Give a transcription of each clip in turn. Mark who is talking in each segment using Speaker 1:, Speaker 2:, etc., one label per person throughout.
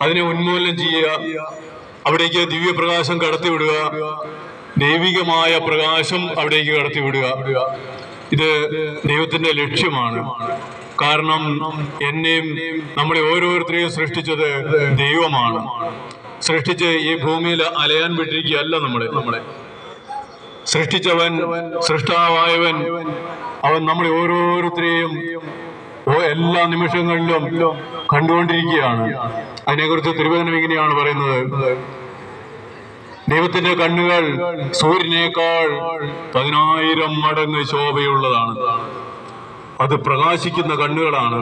Speaker 1: അതിനെ ഉന്മൂലനം ചെയ്യുക, അവിടേക്ക് ദിവ്യപ്രകാശം കടത്തിവിടുക, ദൈവികമായ പ്രകാശം അവിടേക്ക് കടത്തിവിടുക. ഇത് ദൈവത്തിന്റെ ലക്ഷ്യമാണ്. കാരണം എന്നെയും നമ്മളെ ഓരോരുത്തരെയും സൃഷ്ടിച്ചത് ദൈവമാണ്. സൃഷ്ടിച്ച് ഈ ഭൂമിയിൽ അലയാൻ വിട്ടിരിക്കുകയല്ല നമ്മളെ സൃഷ്ടിച്ചവൻ, സൃഷ്ടാവായവൻ, അവൻ നമ്മളെ ഓരോരുത്തരെയും എല്ലാ നിമിഷങ്ങളിലും കണ്ടുകൊണ്ടിരിക്കുകയാണ്. അതിനെക്കുറിച്ച് തിരുവചനം ഇങ്ങനെയാണ് പറയുന്നത്: ദൈവത്തിന്റെ കണ്ണുകൾ സൂര്യനേക്കാൾ 10,000 മടങ്ങ് ശോഭയുള്ളതാണ്. അത് പ്രകാശിക്കുന്ന കണ്ണുകളാണ്.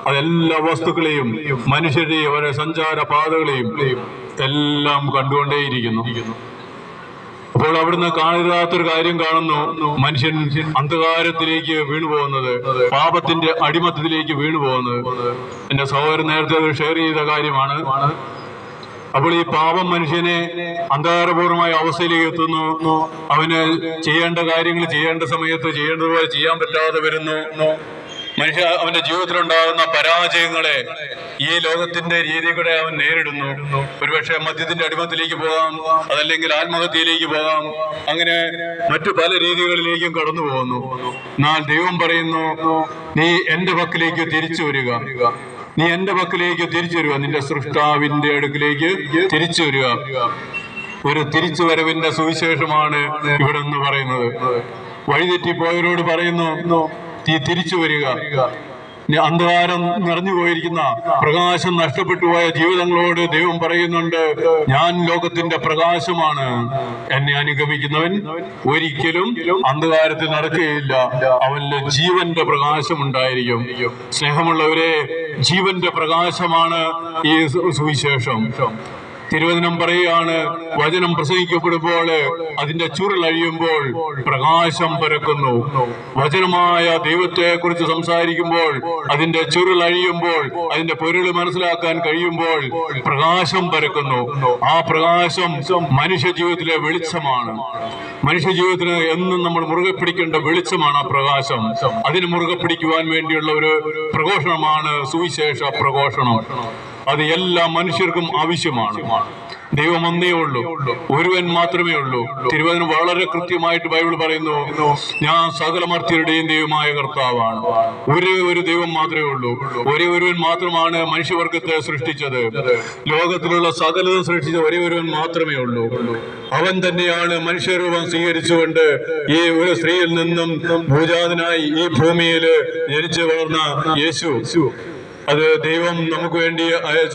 Speaker 1: അതെല്ലാ വസ്തുക്കളെയും, മനുഷ്യരെയും അവരുടെ സഞ്ചാര പാതകളെയും എല്ലാം കണ്ടുകൊണ്ടേയിരിക്കുന്നു. അപ്പോൾ അവിടുന്ന് കാണരുതാത്തൊരു കാര്യം കാണുന്നു. മനുഷ്യൻ അന്ധകാരത്തിലേക്ക് വീണുപോകുന്നത്, പാപത്തിന്റെ അടിമത്തത്തിലേക്ക് വീണുപോകുന്നത്. എന്റെ സഹോദരൻ നേരത്തെ അത് ഷെയർ ചെയ്ത കാര്യമാണ്. അപ്പോൾ ഈ പാപം മനുഷ്യനെ അന്ധകാരപൂർവമായ അവസ്ഥയിലേക്ക് എത്തുന്നു. അവന് ചെയ്യേണ്ട കാര്യങ്ങൾ ചെയ്യേണ്ട സമയത്ത് ചെയ്യേണ്ടതുപോലെ ചെയ്യാൻ പറ്റാതെ വരുന്നു. മനുഷ്യ അവന്റെ ജീവിതത്തിലുണ്ടാകുന്ന പരാജയങ്ങളെ ഈ ലോകത്തിന്റെ രീതികളെ അവൻ നേരിടുന്നു. ഒരുപക്ഷെ മദ്യത്തിന്റെ അടിമത്തിലേക്ക് പോകാം, അതല്ലെങ്കിൽ ആത്മഹത്യയിലേക്ക് പോകാം, അങ്ങനെ മറ്റു പല രീതികളിലേക്കും കടന്നു പോകുന്നു. എന്നാൽ ദൈവം പറയുന്നു, നീ എന്റെ പക്കലേക്ക് തിരിച്ചു വരിക, നീ എന്റെ പക്കലേക്ക് തിരിച്ചു വരിക, നിന്റെ സൃഷ്ടാവിന്റെ അടുക്കിലേക്ക് തിരിച്ചു വരിക. ഒരു തിരിച്ചു വരവിന്റെ സുവിശേഷമാണ് ഇവിടെ നിന്ന് പറയുന്നത്. വഴിതെറ്റിപ്പോയവരോട് പറയുന്നു, നീ തിരിച്ചു വരിക. അന്ധകാരം നിറഞ്ഞു പോയിരിക്കുന്ന, പ്രകാശം നഷ്ടപ്പെട്ടു പോയ ജീവിതങ്ങളോട് ദൈവം പറയുന്നുണ്ട്, ഞാൻ ലോകത്തിന്റെ പ്രകാശമാണ്. എന്നെ അനുഗമിക്കുന്നവൻ ഒരിക്കലും അന്ധകാരത്തിൽ നടക്കുകയില്ല, അവനിൽ ജീവന്റെ പ്രകാശം ഉണ്ടായിരിക്കും. സ്നേഹമുള്ളവരെ, ജീവന്റെ പ്രകാശമാണ് ഈ സുവിശേഷം. തിരുവചനം പറയുകയാണ്, വചനം പ്രസംഗിക്കപ്പെടുമ്പോൾ അതിന്റെ ചുരുളഴിയുമ്പോൾ പ്രകാശം പരക്കുന്നു. വചനമായ ദൈവത്തെ കുറിച്ച് സംസാരിക്കുമ്പോൾ അതിന്റെ ചുരുളഴിയുമ്പോൾ, അതിന്റെ പൊരുള് മനസ്സിലാക്കാൻ കഴിയുമ്പോൾ പ്രകാശം പരക്കുന്നു. ആ പ്രകാശം മനുഷ്യ ജീവിതത്തിലെ വെളിച്ചമാണ്. മനുഷ്യ ജീവിതത്തിന് എന്നും നമ്മൾ മുറുകെ പിടിക്കേണ്ട വെളിച്ചമാണ് ആ പ്രകാശം. അതിന് മുറുകെ പിടിക്കുവാൻ വേണ്ടിയുള്ള ഒരു പ്രഘോഷണമാണ് സുവിശേഷ പ്രഘോഷണം. അത് എല്ലാ മനുഷ്യർക്കും ആവശ്യമാണ്. ദൈവം ഒന്നേ ഉള്ളൂ, ഒരുവൻ മാത്രമേ ഉള്ളൂ. തിരുവചനം വളരെ കൃത്യമായിട്ട് ബൈബിൾ പറയുന്നു, ഞാൻ സകല മർത്യരുടെയും ദൈവമായ കർത്താവാണ്. ഒരേ ഒരു ദൈവം മാത്രമേ ഉള്ളൂ. ഒരേ ഒരുവൻ മാത്രമാണ് മനുഷ്യവർഗത്തെ സൃഷ്ടിച്ചത്. ലോകത്തിലുള്ള സകലതും സൃഷ്ടിച്ച ഒരേ ഒരുവൻ മാത്രമേ ഉള്ളൂ. അവൻ തന്നെയാണ് മനുഷ്യരൂപം സ്വീകരിച്ചുകൊണ്ട് ഈ ഒരു സ്ത്രീയിൽ നിന്നും ഭൂജാതനായി ഈ ഭൂമിയിൽ ജനിച്ചു വളർന്ന യേശു. അത് ദൈവം നമുക്ക് വേണ്ടി